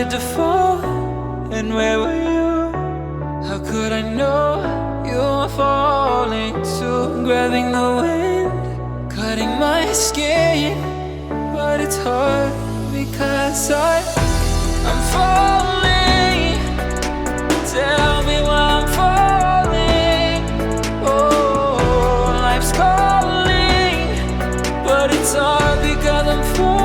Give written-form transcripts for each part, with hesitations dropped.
about to fall, and where were you? How could I know you were falling too? Grabbing the wind, cutting my skin, but it's hard because I'm falling. Tell me why I'm falling. Oh, life's calling, but it's hard because I'm falling.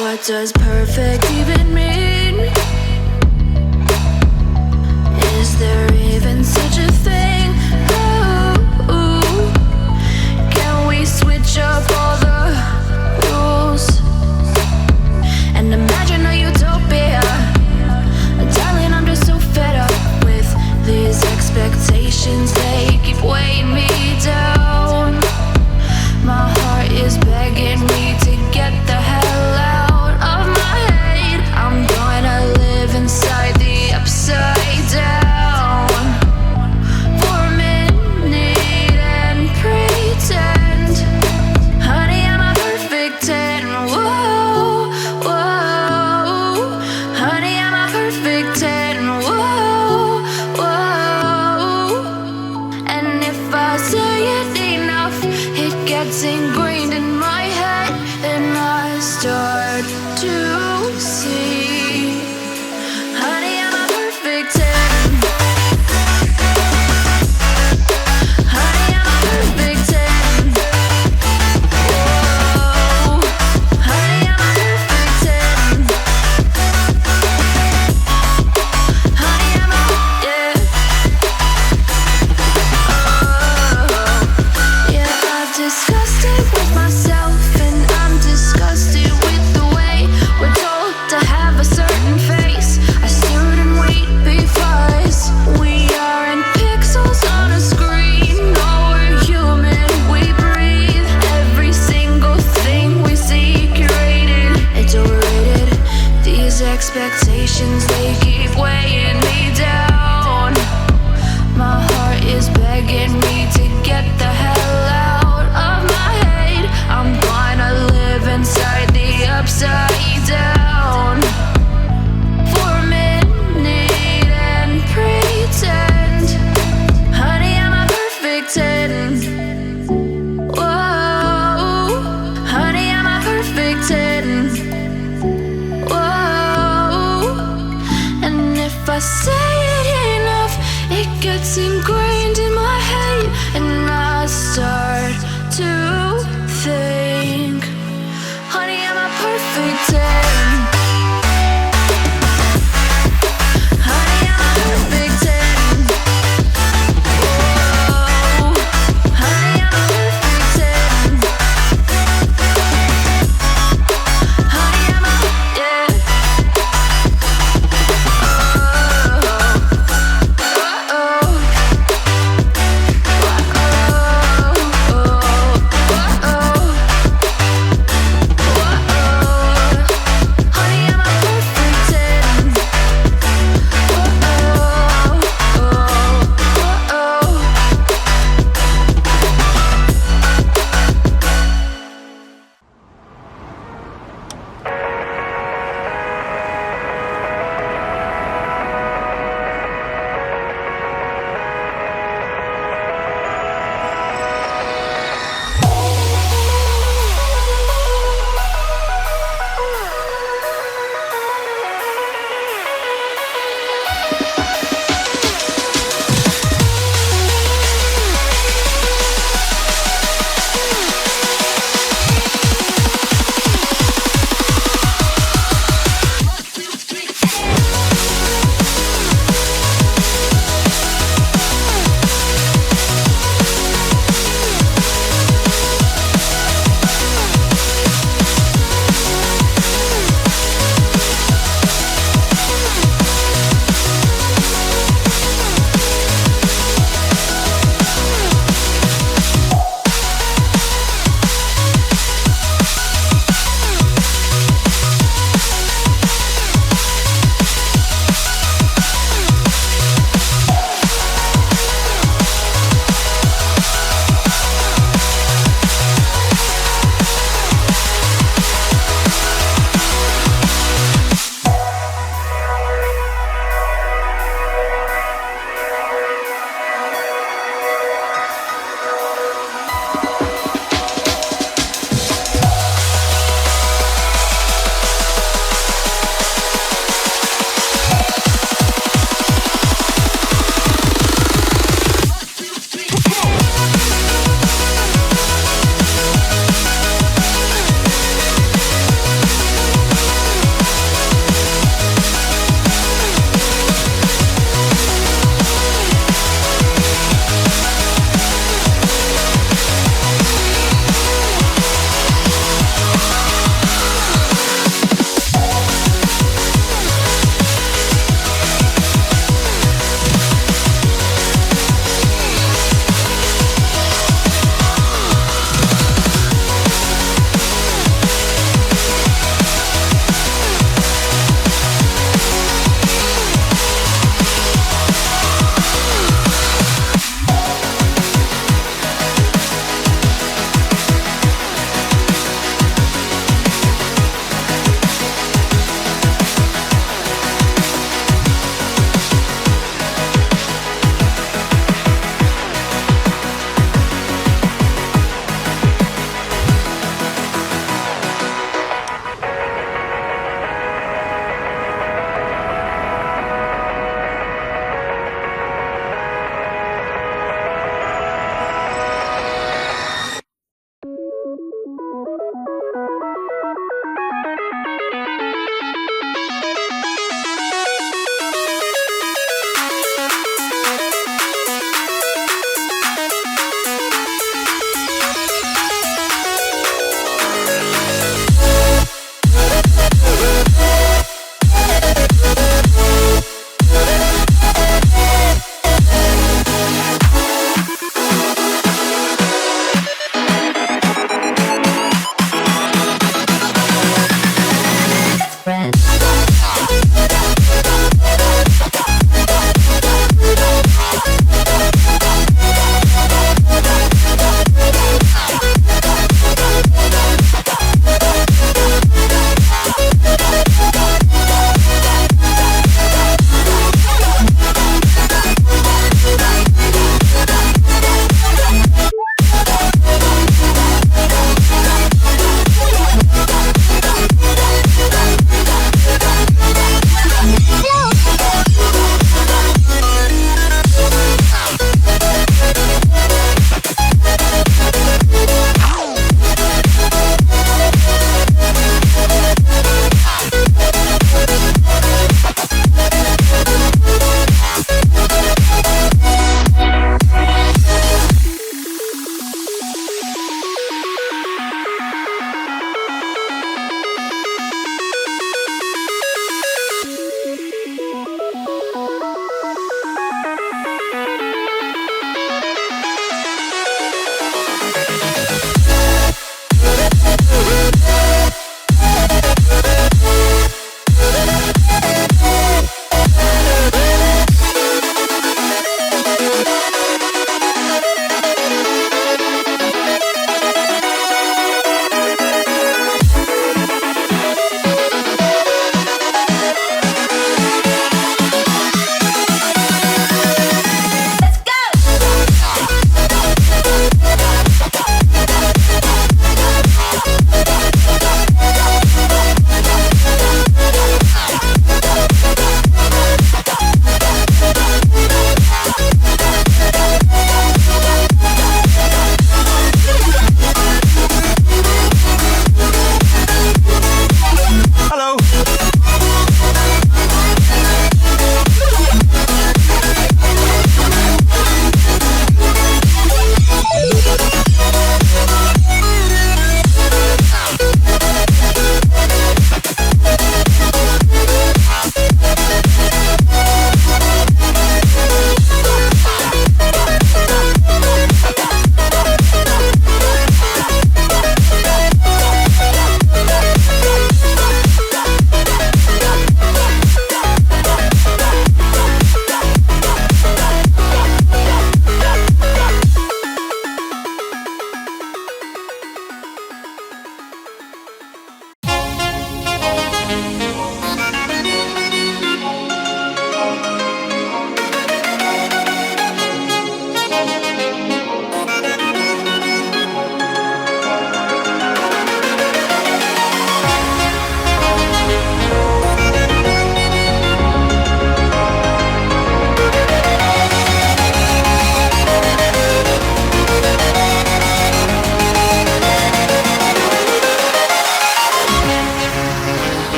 What does perfect even mean? Is there even such a thing? Ooh, can we switch up all the rules and imagine a utopia? Darling, I'm just so fed up with these expectations. They keep weighing me down. My heart is begging me to get the hell out of my head. I'm gonna live inside the upside down for a minute and pretend, honey, I'm a perfect 10. Whoa, whoa, honey, I'm a perfect 10. Whoa, whoa, and if I say it enough, it gets ingrained in my head, and I start to see, honey, I'm a perfect 10. Honey, I'm a perfect 10. Whoa, honey, I'm a perfect 10. Honey, I'm a, yeah. Oh, yeah, I've discussed it with myself, and I'm disgusted with the way we're told to have a certain face, a certain weight, because we aren't pixels on a screen. No, we're human, we breathe. Every single thing we see curated, it's overrated. These expectations, they keep weighing me down. My heart is begging me to get the hell out of my head. I'm gonna live inside the upside down for a minute and pretend, honey, I'm a perfect 10. Whoa, honey, I'm a perfect 10. Whoa, and if I say it enough, it gets ingrained in my head, and I start to think, honey, I'm a perfect 10. Honey, I'm a perfect 10. Whoa, honey, I'm a perfect 10. Honey, I'm a, yeah. Oh, oh, oh, oh.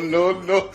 no, no.